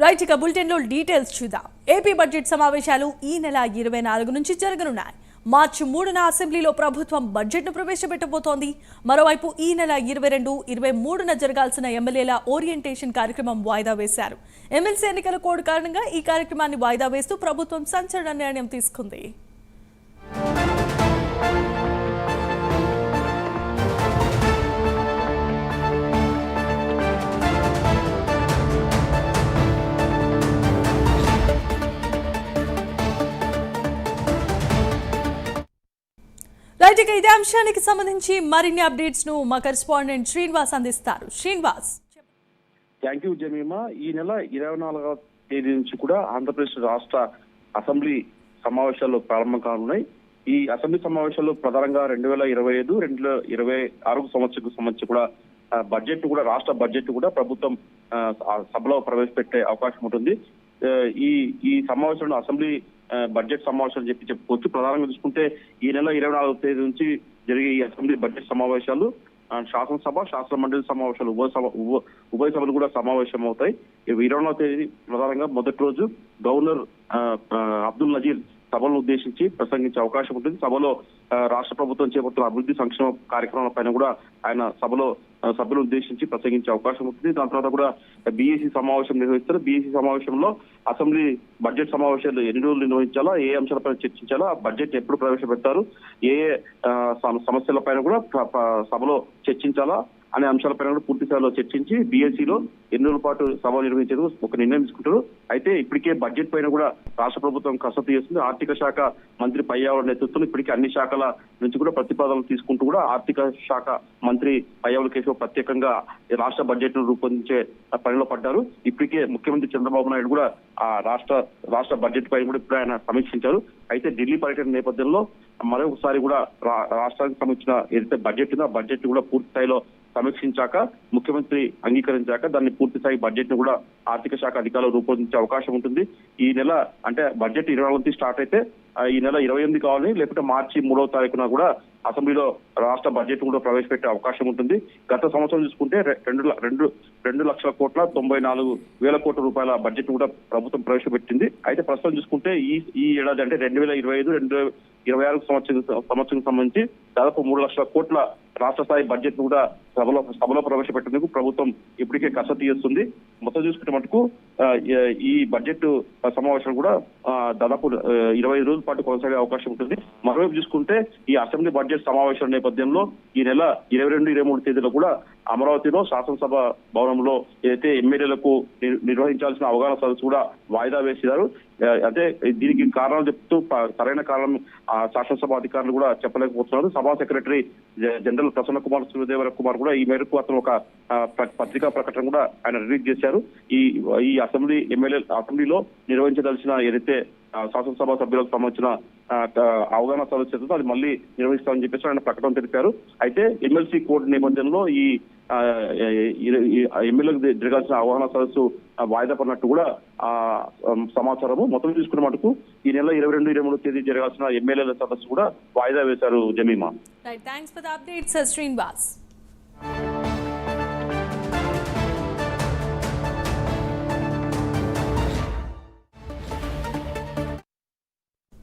Right, ఇక బులెటిన్లో details చూద్దాం. ఏపీ బడ్జెట్ సమావేశాలు ఈ నెల 24 నుంచి జరగనున్నాయి. మార్చి 3న అసెంబ్లీలో ప్రభుత్వం బడ్జెట్ను ప్రవేశపెట్టబోతోంది. మరోవైపు ఈ నెల 22, 23న జరగాల్సిన ఎమ్మెల్యేల ఓరియంటేషన్ కార్యక్రమం వాయిదా వేశారు. ఎమ్మెల్సీ ఎన్నికల కోడ్ కారణంగా ఈ కార్యక్రమాన్ని వాయిదా వేస్తూ ప్రభుత్వం సంచలన నిర్ణయం తీసుకుంది. రైట్, ఇక ఇదే అంశానికి సంబంధించి మరిన్ని అప్డేట్స్ ను మా కరెస్పాండెంట్ శ్రీనివాస్ అందిస్తారు. శ్రీనివాస్. Thank you Jemima. ఈ నెల 24వ తేదీ నుంచి కూడా ఆంధ్రప్రదేశ్ రాష్ట్ర అసెంబ్లీ సమావేశాలు ప్రారంభం కానున్నాయి. ఈ అసెంబ్లీ సమావేశాల్లో ప్రధానంగా 2025, 2026 సంవత్సరం సంబంధించి కూడా బడ్జెట్ కూడా రాష్ట్ర బడ్జెట్ కూడా ప్రభుత్వం సభలో ప్రవేశపెట్టే అవకాశం ఉంటుంది. ఈ సమావేశంలో అసెంబ్లీ బడ్జెట్ సమావేశాలు చెప్పుకోవచ్చు. ప్రధానంగా చూసుకుంటే ఈ నెల 24వ తేదీ నుంచి జరిగే ఈ అసెంబ్లీ బడ్జెట్ సమావేశాలు శాసనసభ, శాసన మండలి సమావేశాలు ఉభయ సభలు కూడా సమావేశం అవుతాయి. 24వ తేదీ ప్రధానంగా మొదటి రోజు గవర్నర్ అబ్దుల్ నజీర్ సభలను ఉద్దేశించి ప్రసంగించే అవకాశం ఉంటుంది. సభలో రాష్ట్ర ప్రభుత్వం చేపడుతున్న అభివృద్ధి సంక్షేమ కార్యక్రమాల పైన కూడా ఆయన సభలో సభ్యులను ఉద్దేశించి ప్రసంగించే అవకాశం ఉంటుంది. దాని తర్వాత కూడా బీఏసీ సమావేశం నిర్వహిస్తారు. బీఏసీ సమావేశంలో అసెంబ్లీ బడ్జెట్ సమావేశాలు ఎన్ని రోజులు నిర్వహించాలా, ఏ అంశాలపై చర్చించాలా, బడ్జెట్ ఎప్పుడు ప్రవేశపెడతారు, ఏ సమస్యలపైన కూడా సభలో చర్చించాలా అనే అంశాలపైన కూడా పూర్తి స్థాయిలో చర్చించి బీఎస్సీలో ఎన్ని రోజుల పాటు సభ నిర్వహించేందుకు ఒక నిర్ణయం తీసుకుంటారు. అయితే ఇప్పటికే బడ్జెట్ పైన కూడా రాష్ట్ర ప్రభుత్వం కసరత్తు చేస్తుంది. ఆర్థిక శాఖ మంత్రి పయ్యావుల నేతృత్వంలో ఇప్పటికే అన్ని శాఖల నుంచి కూడా ప్రతిపాదనలు తీసుకుంటూ కూడా ఆర్థిక శాఖ మంత్రి పయ్యావుల కేశవ్ ప్రత్యేకంగా రాష్ట్ర బడ్జెట్ ను రూపొందించే పనిలో పడ్డారు. ఇప్పటికే ముఖ్యమంత్రి చంద్రబాబు నాయుడు కూడా ఆ రాష్ట్ర బడ్జెట్ పైన కూడా ఇప్పుడు ఆయన సమీక్షించారు. అయితే ఢిల్లీ పర్యటన నేపథ్యంలో మరొకసారి కూడా రాష్ట్రానికి సంబంధించిన ఏదైతే బడ్జెట్ ఉందో ఆ బడ్జెట్ కూడా పూర్తి స్థాయిలో సమీక్షించాక ముఖ్యమంత్రి అంగీకరించాక దాన్ని పూర్తి స్థాయి బడ్జెట్ ను కూడా ఆర్థిక శాఖ అధికారులు రూపొందించే అవకాశం ఉంటుంది. ఈ నెల అంటే బడ్జెట్ 24 స్టార్ట్ అయితే ఈ నెల 28 కావాలి, లేకపోతే మార్చి 3వ తారీఖున కూడా అసెంబ్లీలో రాష్ట్ర బడ్జెట్ కూడా ప్రవేశపెట్టే అవకాశం ఉంటుంది. గత సంవత్సరం చూసుకుంటే 2,94,94,000 కోట్ల రూపాయల బడ్జెట్ కూడా ప్రభుత్వం ప్రవేశపెట్టింది. అయితే ప్రస్తుతం చూసుకుంటే ఈ ఏడాది అంటే 2025, 2026 సంవత్సరం సంబంధించి దాదాపు 3 లక్షల కోట్ల రాష్ట్ర స్థాయి బడ్జెట్ ను కూడా సభలో ప్రవేశపెట్టేందుకు ప్రభుత్వం ఇప్పటికే కసరత్తు చేస్తుంది. మొత్తం చూసుకుంటే మటుకు ఈ బడ్జెట్ సమావేశం కూడా దాదాపు 25 రోజుల పాటు కొనసాగే అవకాశం ఉంటుంది. మరోవైపు చూసుకుంటే ఈ అసెంబ్లీ బడ్జెట్ సమావేశాల నేపథ్యంలో ఈ నెల 22, 23 తేదీలో కూడా అమరావతిలో శాసనసభ భవనంలో ఏదైతే ఎమ్మెల్యేలకు నిర్వహించాల్సిన అవగాహన సదస్సు కూడా వాయిదా వేసినారు. అంటే దీనికి కారణాలు చెప్తూ సరైన కారణం శాసనసభ అధికారులు కూడా చెప్పలేకపోతున్నారు. సభా సెక్రటరీ జనరల్ ప్రసన్న కుమార్ సూర్యదేవర కుమార్ కూడా ఈ మేరకు అతను ఒక పత్రికా ప్రకటన కూడా ఆయన రిలీజ్ చేశారు. ఈ అసెంబ్లీలో నిర్వహించదలసిన ఏదైతే శాసనసభ సభ్యులకు సంబంధించిన అవగాహన సదస్సు అది మళ్ళీ నిర్వహిస్తామని చెప్పేసి ఆయన ప్రకటన తెలిపారు. అయితే ఎమ్మెల్సీ కోడ్ నేపథ్యంలో ఈ ఎమ్మెల్యేలకు జరగాల్సిన అవగాహన సదస్సు వాయిదా పడినట్టు కూడా సమాచారము. మొత్తం చూసుకున్న మటుకు ఈ నెల 22, 23 తేదీ జరగాల్సిన ఎమ్మెల్యేల సదస్సు కూడా వాయిదా వేశారు Jemimah. Thanks for the updates Srinivas.